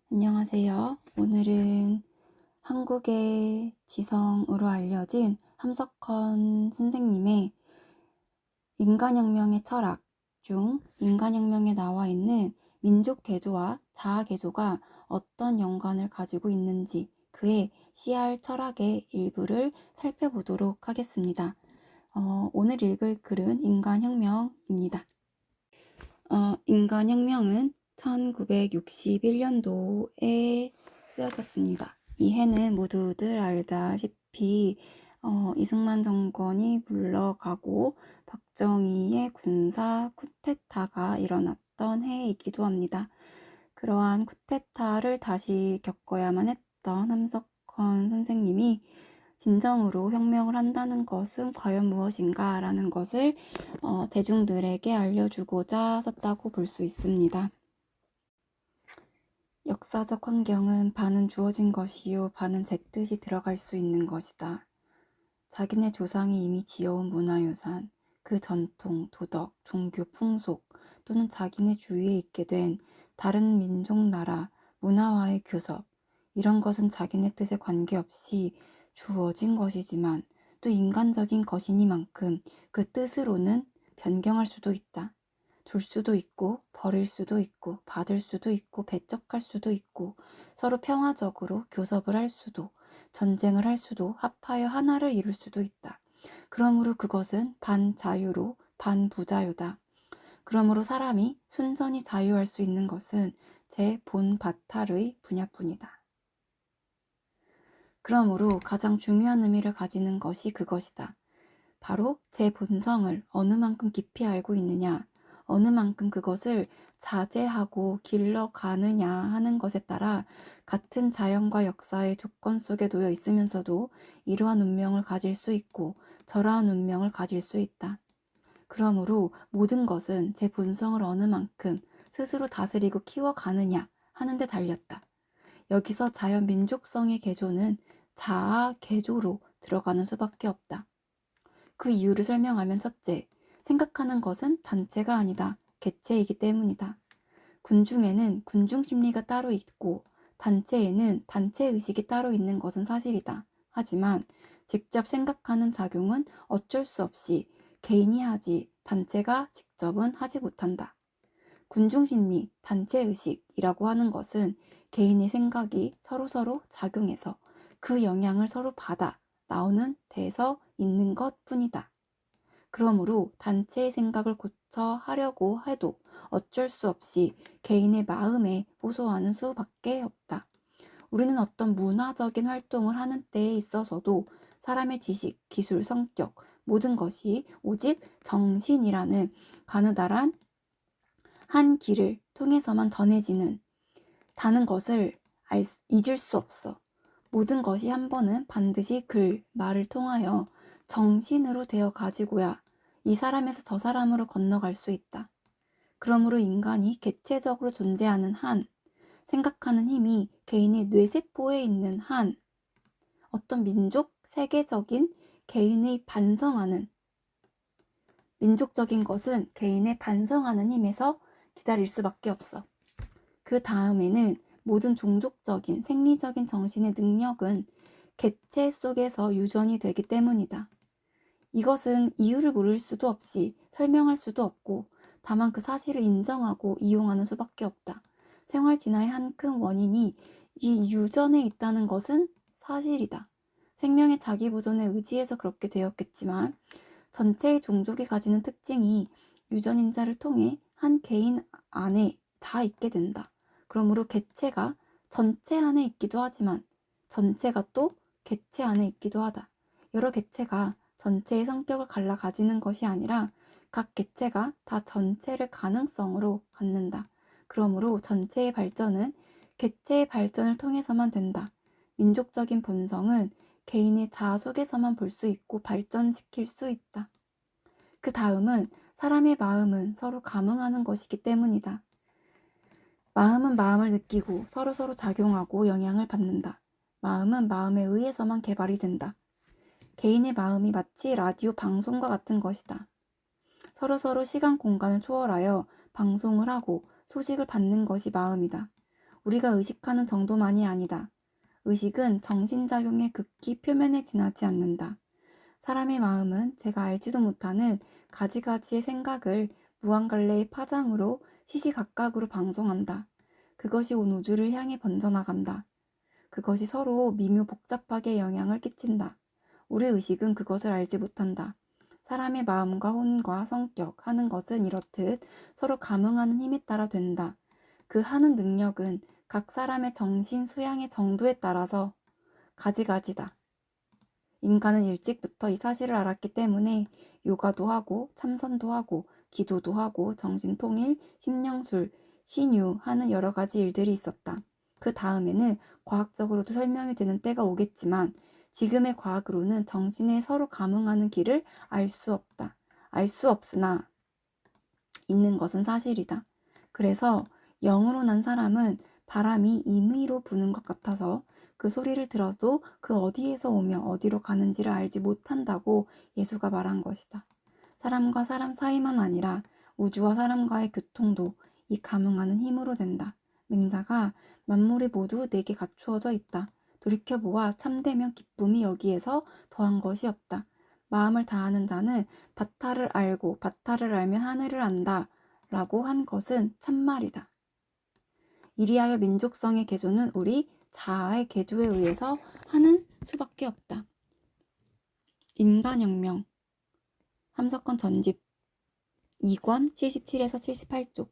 안녕하세요. 오늘은 한국의 지성으로 알려진 함석헌 선생님의 인간혁명의 철학 중 인간혁명에 나와 있는 민족개조와 자아개조가 어떤 연관을 가지고 있는지 그의 CR 철학의 일부를 살펴보도록 하겠습니다. 오늘 읽을 글은 인간혁명입니다. 인간혁명은 1961년도에 쓰여졌습니다. 이 해는 모두들 알다시피 이승만 정권이 물러가고 박정희의 군사 쿠데타가 일어났던 해이기도 합니다. 그러한 쿠데타를 다시 겪어야만 했던 함석헌 선생님이 진정으로 혁명을 한다는 것은 과연 무엇인가 라는 것을 대중들에게 알려주고자 썼다고 볼 수 있습니다. 역사적 환경은 반은 주어진 것이요 반은 제 뜻이 들어갈 수 있는 것이다. 자기네 조상이 이미 지어온 문화유산, 그 전통, 도덕, 종교, 풍속 또는 자기네 주위에 있게 된 다른 민족, 나라, 문화와의 교섭 이런 것은 자기네 뜻에 관계없이 주어진 것이지만 또 인간적인 것이니만큼 그 뜻으로는 변경할 수도 있다. 둘 수도 있고 버릴 수도 있고 받을 수도 있고 배척할 수도 있고 서로 평화적으로 교섭을 할 수도 전쟁을 할 수도 합하여 하나를 이룰 수도 있다. 그러므로 그것은 반자유로 반부자유다. 그러므로 사람이 순전히 자유할 수 있는 것은 제 본 바탈의 분야뿐이다. 그러므로 가장 중요한 의미를 가지는 것이 그것이다. 바로 제 본성을 어느 만큼 깊이 알고 있느냐, 어느 만큼 그것을 자제하고 길러가느냐 하는 것에 따라 같은 자연과 역사의 조건 속에 놓여 있으면서도 이러한 운명을 가질 수 있고 저러한 운명을 가질 수 있다. 그러므로 모든 것은 제 본성을 어느 만큼 스스로 다스리고 키워가느냐 하는 데 달렸다. 여기서 자연 민족성의 개조는 자아 개조로 들어가는 수밖에 없다. 그 이유를 설명하면 첫째, 생각하는 것은 단체가 아니다. 개체이기 때문이다. 군중에는 군중 심리가 따로 있고 단체에는 단체 의식이 따로 있는 것은 사실이다. 하지만 직접 생각하는 작용은 어쩔 수 없이 개인이 하지 단체가 직접은 하지 못한다. 군중 심리, 단체 의식이라고 하는 것은 개인의 생각이 서로서로 작용해서 그 영향을 서로 받아 나오는 데서 있는 것 뿐이다. 그러므로 단체의 생각을 고쳐 하려고 해도 어쩔 수 없이 개인의 마음에 호소하는 수밖에 없다. 우리는 어떤 문화적인 활동을 하는 때에 있어서도 사람의 지식, 기술, 성격 모든 것이 오직 정신이라는 가느다란 한 길을 통해서만 전해지는 다는 것을 잊을 수 없어. 모든 것이 한 번은 반드시 글, 말을 통하여 정신으로 되어 가지고야 이 사람에서 저 사람으로 건너갈 수 있다. 그러므로 인간이 개체적으로 존재하는 한, 생각하는 힘이 개인의 뇌세포에 있는 한, 어떤 민족, 세계적인 개인의 반성하는, 민족적인 것은 개인의 반성하는 힘에서 기다릴 수밖에 없어. 그 다음에는 모든 종족적인 생리적인 정신의 능력은 개체 속에서 유전이 되기 때문이다. 이것은 이유를 모를 수도 없이 설명할 수도 없고 다만 그 사실을 인정하고 이용하는 수밖에 없다. 생활 진화의 한 큰 원인이 이 유전에 있다는 것은 사실이다. 생명의 자기 보존에 의지해서 그렇게 되었겠지만 전체의 종족이 가지는 특징이 유전인자를 통해 한 개인 안에 다 있게 된다. 그러므로 개체가 전체 안에 있기도 하지만 전체가 또 개체 안에 있기도 하다. 여러 개체가 전체의 성격을 갈라 가지는 것이 아니라 각 개체가 다 전체를 가능성으로 갖는다. 그러므로 전체의 발전은 개체의 발전을 통해서만 된다. 민족적인 본성은 개인의 자아 속에서만 볼 수 있고 발전시킬 수 있다. 그 다음은 사람의 마음은 서로 감응하는 것이기 때문이다. 마음은 마음을 느끼고 서로서로 작용하고 영향을 받는다. 마음은 마음에 의해서만 개발이 된다. 개인의 마음이 마치 라디오 방송과 같은 것이다. 서로서로 시간 공간을 초월하여 방송을 하고 소식을 받는 것이 마음이다. 우리가 의식하는 정도만이 아니다. 의식은 정신작용의 극히 표면에 지나지 않는다. 사람의 마음은 제가 알지도 못하는 가지가지의 생각을 무한갈래의 파장으로 시시각각으로 방송한다. 그것이 온 우주를 향해 번져나간다. 그것이 서로 미묘 복잡하게 영향을 끼친다. 우리 의식은 그것을 알지 못한다. 사람의 마음과 혼과 성격 하는 것은 이렇듯 서로 감응하는 힘에 따라 된다. 그 하는 능력은 각 사람의 정신 수양의 정도에 따라서 가지가지다. 인간은 일찍부터 이 사실을 알았기 때문에 요가도 하고 참선도 하고 기도도 하고 정신통일, 심령술, 신유 하는 여러 가지 일들이 있었다. 그 다음에는 과학적으로도 설명이 되는 때가 오겠지만 지금의 과학으로는 정신에 서로 감응하는 길을 알 수 없다. 알 수 없으나 있는 것은 사실이다. 그래서 영으로 난 사람은 바람이 임의로 부는 것 같아서 그 소리를 들어도 그 어디에서 오며 어디로 가는지를 알지 못한다고 예수가 말한 것이다. 사람과 사람 사이만 아니라 우주와 사람과의 교통도 이 감응하는 힘으로 된다. 맹자가 만물이 모두 내게 갖추어져 있다. 돌이켜보아 참되면 기쁨이 여기에서 더한 것이 없다. 마음을 다하는 자는 바타를 알고 바타를 알면 하늘을 안다 라고 한 것은 참말이다. 이리하여 민족성의 개조는 우리 자아의 개조에 의해서 하는 수밖에 없다. 인간혁명 함석헌 전집 2권 77에서 78쪽